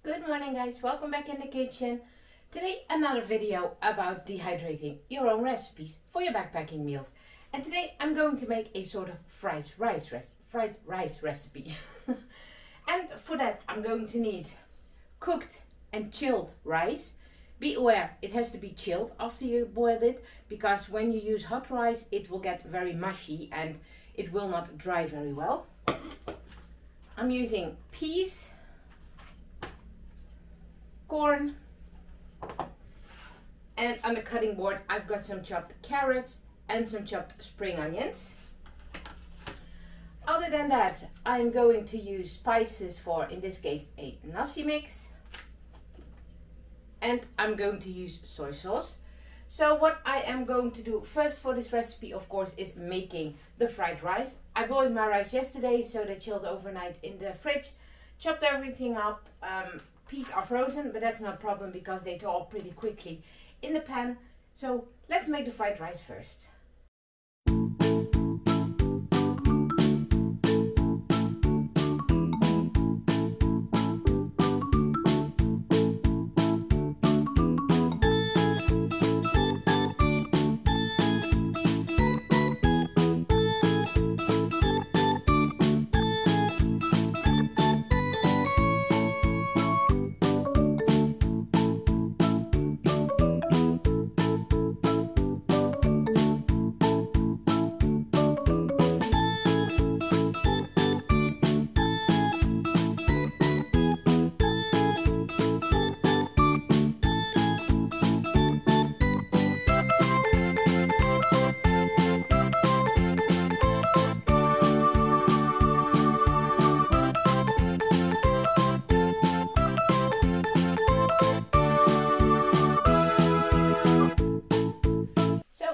Good morning guys, welcome back in the kitchen. Today another video about dehydrating your own recipes for your backpacking meals. And today I'm going to make a sort of fried rice recipe. And for that I'm going to need cooked and chilled rice. Be aware, it has to be chilled after you boil it, because when you use hot rice it will get very mushy and it will not dry very well. I'm using peas, corn, and on the cutting board I've got some chopped carrots and some chopped spring onions. Other than that, I'm going to use spices for, in this case, a nasi mix, and I'm going to use soy sauce. So what I am going to do first for this recipe, of course, is making the fried rice. I boiled my rice yesterday, so they chilled overnight in the fridge. Chopped everything up. Peas are frozen, but that's not a problem because they thaw pretty quickly in the pan. So let's make the fried rice first.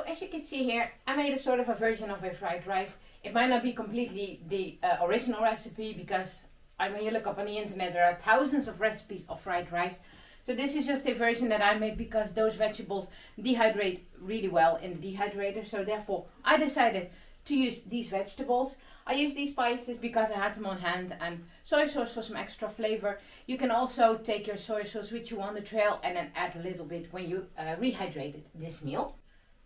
As you can see here, I made a sort of a version of a fried rice. It might not be completely the original recipe, because when you look up on the internet there are thousands of recipes of fried rice. So this is just a version that I made because those vegetables dehydrate really well in the dehydrator. So therefore I decided to use these vegetables. I use these spices because I had them on hand, and soy sauce for some extra flavor. You can also take your soy sauce with you on the trail and then add a little bit when you rehydrated this meal.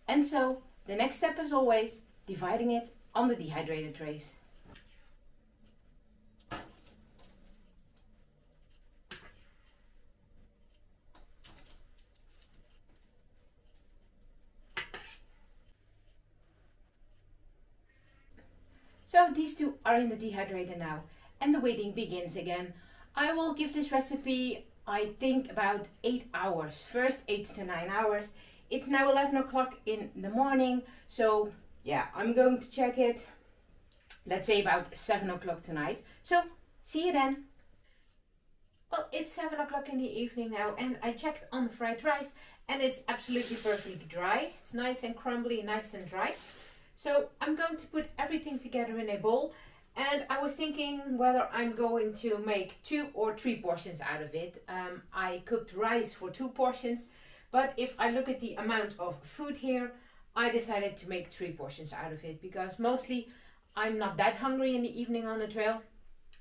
And so, the next step is always dividing it on the dehydrated trays. So these two are in the dehydrator now, and the waiting begins again. I will give this recipe, I think, about 8 hours. First 8 to 9 hours. It's now 11 o'clock in the morning, so yeah, I'm going to check it, let's say about 7 o'clock tonight. So, see you then. Well, it's 7 o'clock in the evening now, and I checked on the fried rice, and it's absolutely perfectly dry. It's nice and crumbly, nice and dry. So, I'm going to put everything together in a bowl, and I was thinking whether I'm going to make 2 or 3 portions out of it. I cooked rice for 2 portions. But if I look at the amount of food here, I decided to make 3 portions out of it, because mostly I'm not that hungry in the evening on the trail.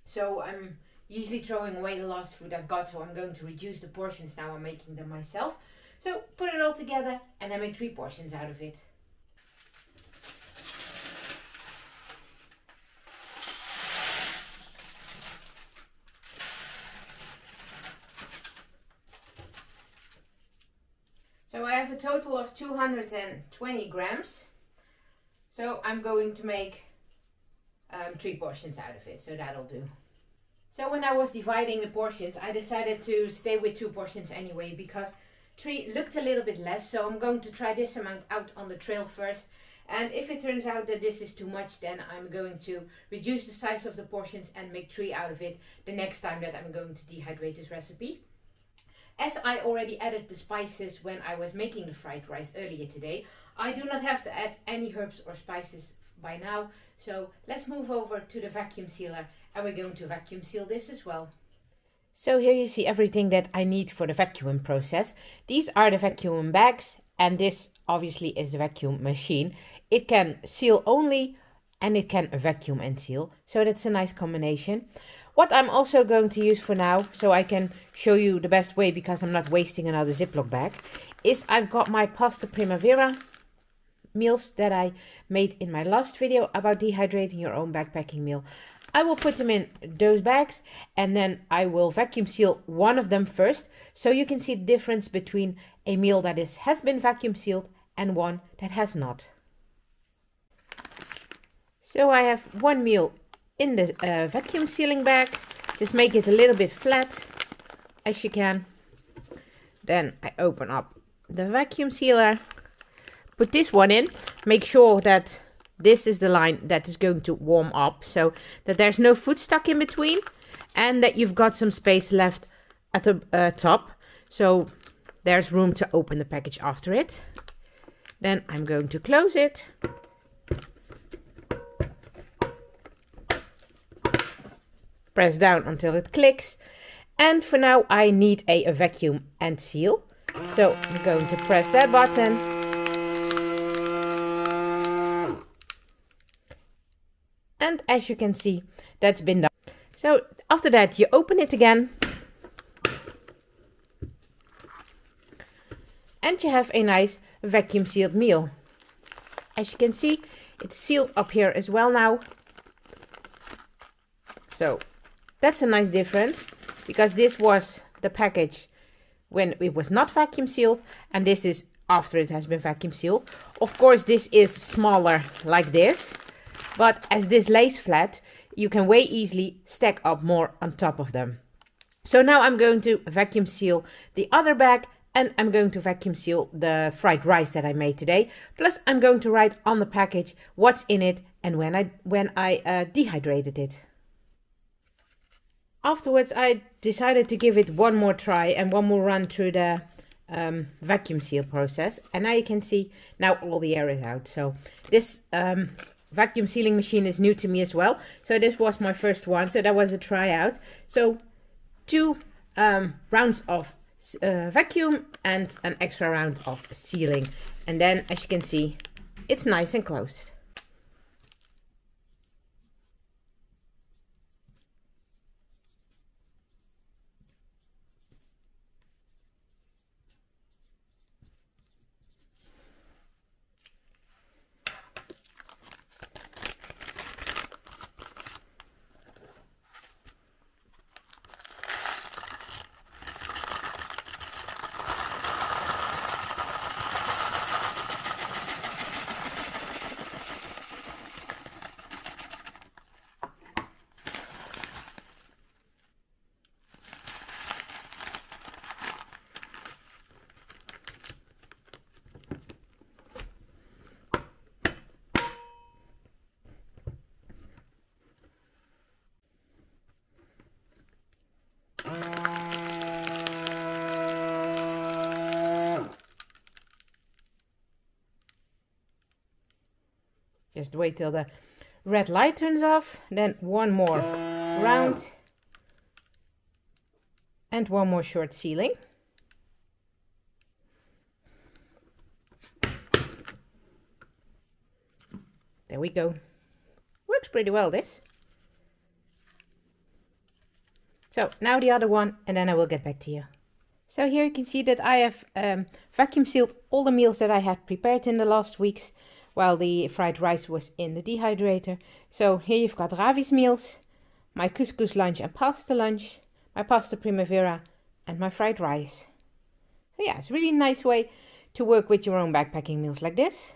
So I'm usually throwing away the last food I've got, so I'm going to reduce the portions now. I'm making them myself. So put it all together and I make 3 portions out of it. So I have a total of 220 grams. So I'm going to make 3 portions out of it, so that'll do. So when I was dividing the portions, I decided to stay with 2 portions anyway, because 3 looked a little bit less. So I'm going to try this amount out on the trail first. And if it turns out that this is too much, then I'm going to reduce the size of the portions and make 3 out of it the next time that I'm going to dehydrate this recipe. As I already added the spices when I was making the fried rice earlier today, I do not have to add any herbs or spices by now. So let's move over to the vacuum sealer, and we're going to vacuum seal this as well. So here you see everything that I need for the vacuum process. These are the vacuum bags, and this obviously is the vacuum machine. It can seal only, and it can vacuum and seal. So that's a nice combination. What I'm also going to use for now, so I can show you the best way, because I'm not wasting another Ziploc bag, is I've got my pasta primavera meals that I made in my last video about dehydrating your own backpacking meal. I will put them in those bags, and then I will vacuum seal one of them first, so you can see the difference between a meal that has been vacuum sealed and one that has not. So I have one meal in the vacuum sealing bag. Just make it a little bit flat as you can. Then I open up the vacuum sealer, put this one in, make sure that this is the line that is going to warm up, so that there's no food stuck in between and that you've got some space left at the top, so there's room to open the package after it. Then I'm going to close it. Press down until it clicks. And for now I need a vacuum and seal. So I'm going to press that button. And as you can see, that's been done. So after that you open it again. And you have a nice vacuum sealed meal. As you can see, it's sealed up here as well now. So that's a nice difference, because this was the package when it was not vacuum sealed, and this is after it has been vacuum sealed. Of course, this is smaller like this, but as this lays flat, you can way easily stack up more on top of them. So now I'm going to vacuum seal the other bag, and I'm going to vacuum seal the fried rice that I made today. Plus I'm going to write on the package what's in it and when I dehydrated it. Afterwards, I decided to give it one more try and one more run through the vacuum seal process. And now you can see now all the air is out. So this vacuum sealing machine is new to me as well. So this was my first one. So that was a tryout. So 2 rounds of vacuum and an extra round of sealing. And then, as you can see, it's nice and closed. Just wait till the red light turns off, then one more round and one more short sealing. There we go. Works pretty well, this. So now the other one, and then I will get back to you. So here you can see that I have vacuum sealed all the meals that I had prepared in the last weeks, while the fried rice was in the dehydrator. So here you've got Ravi's meals, my couscous lunch and pasta lunch, my pasta primavera, and my fried rice. So yeah, it's a really nice way to work with your own backpacking meals like this.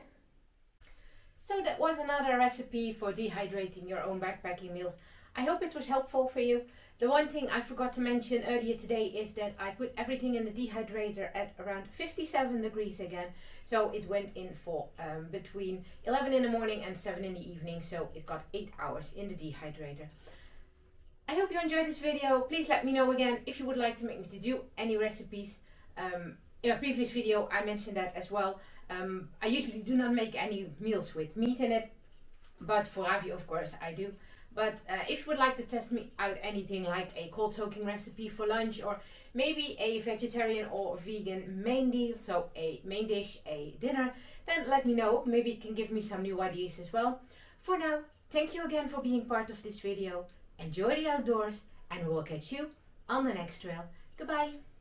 So that was another recipe for dehydrating your own backpacking meals. I hope it was helpful for you. The one thing I forgot to mention earlier today is that I put everything in the dehydrator at around 57 degrees again. So it went in for between 11 in the morning and 7 in the evening. So it got 8 hours in the dehydrator. I hope you enjoyed this video. Please let me know again if you would like to make me to do any recipes. In a previous video I mentioned that as well. I usually do not make any meals with meat in it, but for Ravi of course I do. But if you would like to test me out anything like a cold soaking recipe for lunch, or maybe a vegetarian or vegan main deal, so a main dish, a dinner, then let me know. Maybe it can give me some new ideas as well. For now, thank you again for being part of this video. Enjoy the outdoors, and we will catch you on the next trail. Goodbye.